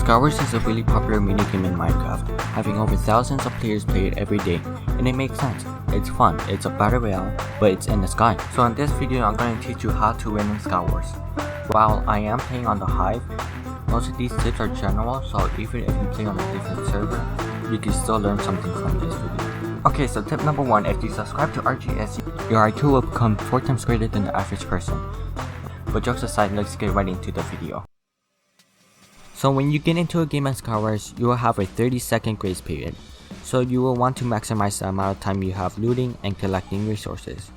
Skywars is a really popular minigame in Minecraft, having over thousands of players play it every day, and it makes sense. It's fun, it's a battle royale, but it's in the sky. So in this video I'm going to teach you how to win in Skywars. While I am playing on the Hive, most of these tips are general, so even if you play on a different server, you can still learn something from this video. Okay, so tip number 1, if you subscribe to RGS, your IQ will become 4 times greater than the average person. But jokes aside, let's get right into the video. So when you get into a game on Skywars, you will have a 30-second grace period. So you will want to maximize the amount of time you have looting and collecting resources.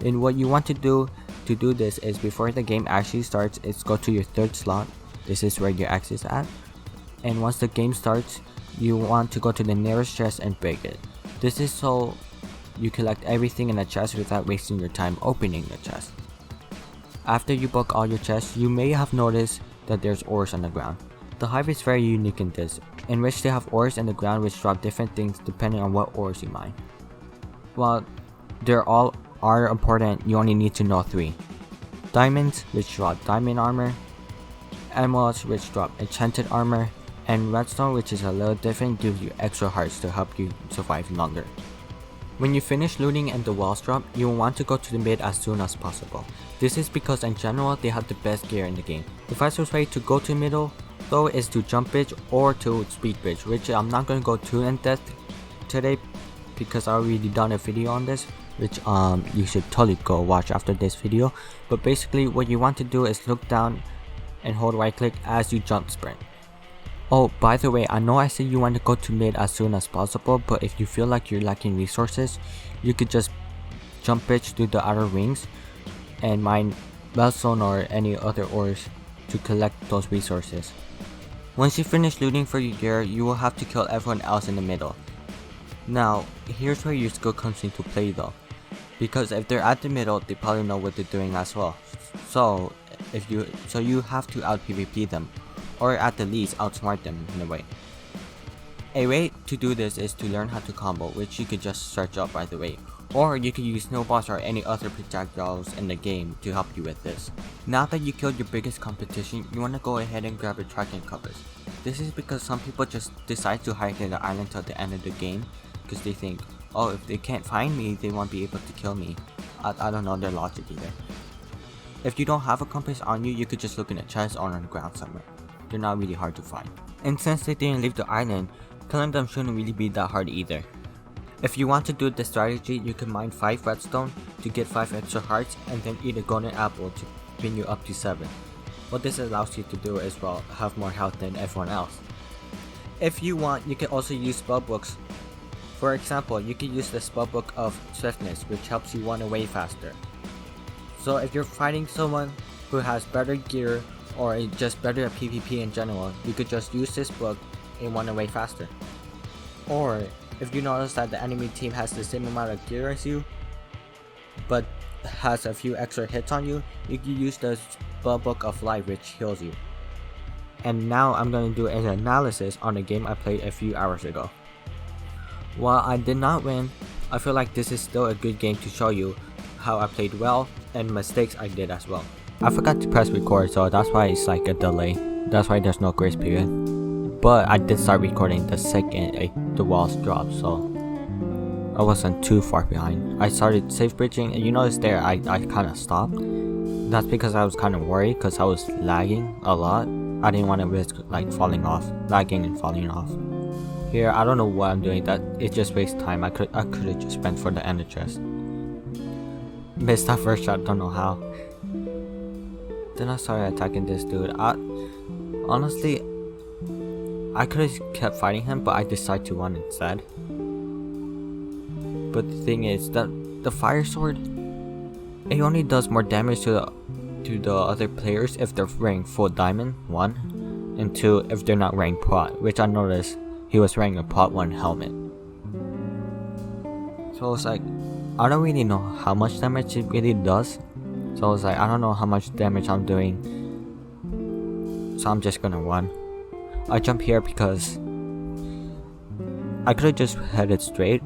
And what you want to do this is before the game actually starts, is go to your third slot. This is where your X is at. And once the game starts, you want to go to the nearest chest and break it. This is so you collect everything in the chest without wasting your time opening the chest. After you broke all your chests, you may have noticed that there's ores on the ground. The Hive is very unique in this, in which they have ores in the ground which drop different things depending on what ores you mine. While they all are important, you only need to know 3. Diamonds, which drop diamond armor, emeralds, which drop enchanted armor, and redstone, which is a little different, gives you extra hearts to help you survive longer. When you finish looting and the walls drop, you will want to go to the mid as soon as possible. This is because in general they have the best gear in the game. The fastest way to go to middle though is to jump bridge or to speed bridge, which I'm not going to go too in depth today because I already done a video on this, which you should totally go watch after this video. But basically what you want to do is look down and hold right click as you jump sprint. Oh, by the way, I know I said you want to go to mid as soon as possible, but if you feel like you're lacking resources, you could just jump bridge through the outer rings and mine redstone or any other ores to collect those resources. Once you finish looting for your gear, you will have to kill everyone else in the middle. Now, here's where your skill comes into play though, because if they're at the middle, they probably know what they're doing as well. So you have to out PvP them, or at the least outsmart them in a way. A way to do this is to learn how to combo, which you could just search up by the way, or you could use snowballs or any other projectiles in the game to help you with this. Now that you killed your biggest competition, you want to go ahead and grab your tracking compass. This is because some people just decide to hide in the island till the end of the game because they think, oh, if they can't find me, they won't be able to kill me. I don't know their logic either. If you don't have a compass on you, you could just look in a chest or on the ground somewhere. They're not really hard to find. And since they didn't leave the island, killing them shouldn't really be that hard either. If you want to do this strategy, you can mine 5 redstone to get 5 extra hearts and then eat a golden apple to bring you up to 7. What this allows you to do is, well, have more health than everyone else. If you want, you can also use spellbooks. For example, you can use the spellbook of swiftness, which helps you run away faster. So if you're fighting someone who has better gear or is just better at PvP in general, you could just use this book and run away faster. Or if you notice that the enemy team has the same amount of gear as you, but has a few extra hits on you, you can use the spellbook of life, which heals you. And now I'm going to do an analysis on a game I played a few hours ago. While I did not win, I feel like this is still a good game to show you how I played well and mistakes I did as well. I forgot to press record, so that's why it's like a delay. That's why there's no grace period. But I did start recording the second the walls dropped, so I wasn't too far behind. I started safe bridging, and you notice there I kind of stopped. That's because I was kind of worried because I was lagging a lot. I didn't want to risk like falling off, lagging and falling off. Here, I don't know what I'm doing. That it just wastes time. I could have just went for the ender chest. Missed that first shot. Don't know how. Then I started attacking this dude. Honestly, I could have kept fighting him, but I decided to run instead. But the thing is that the fire sword, it only does more damage to the other players if they're wearing full diamond, 1, and 2 if they're not wearing prot, which I noticed he was wearing a prot 1 helmet. So I was like, I don't really know how much damage it really does. So I was like, I don't know how much damage I'm doing, so I'm just gonna run. I jump here because I could have just headed straight,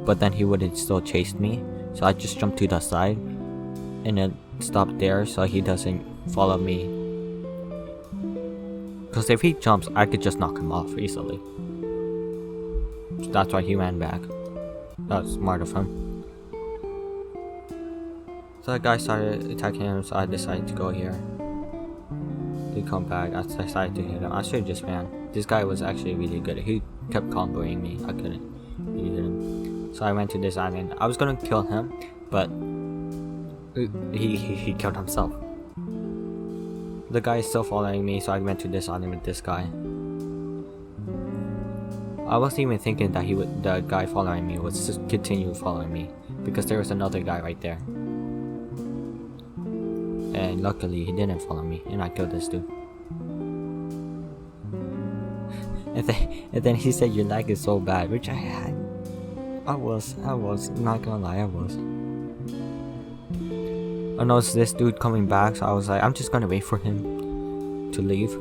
but then he would have still chased me. So I just jumped to the side and then stopped there so he doesn't follow me. Because if he jumps, I could just knock him off easily. So that's why he ran back. That was smart of him. So the guy started attacking him, so I decided to go here. He come back, I decided to hit him. I should've just ran. This guy was actually really good. He kept comboing me. I couldn't really hit him. So I went to this island. I was gonna kill him, but he killed himself. The guy is still following me, so I went to this island with this guy. I wasn't even thinking that the guy following me would just continue following me, because there was another guy right there. And luckily he didn't follow me, and I killed this dude. And then he said your lag is so bad, which I was not gonna lie, I was. I noticed this dude coming back, so I was like, I'm just gonna wait for him to leave.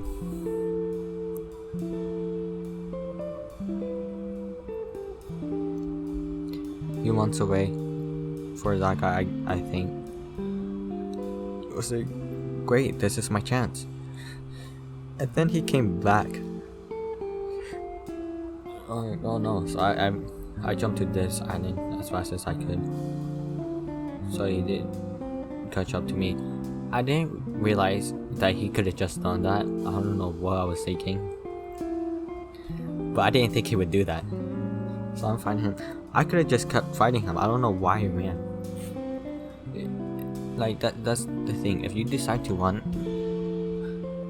He wants away for that guy, I think. It was like, great, this is my chance. And then he came back. Oh no, so I jumped to this island as fast as I could. So he did catch up to me. I didn't realize that he could have just done that. I don't know what I was thinking, but I didn't think he would do that. So I'm fighting him. I could have just kept fighting him. I don't know why he ran. Like that's the thing. If you decide to run,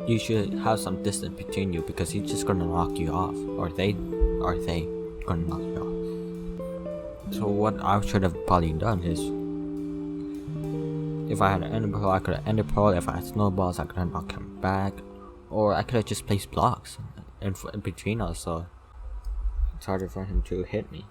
you should have some distance between you, because he's just gonna knock you off, or they gonna knock you off. So what I should have probably done is, if I had an ender pearl, I could have ender pearl. If I had snowballs, I could have knocked him back, or I could have just placed blocks in between us, so it's harder for him to hit me.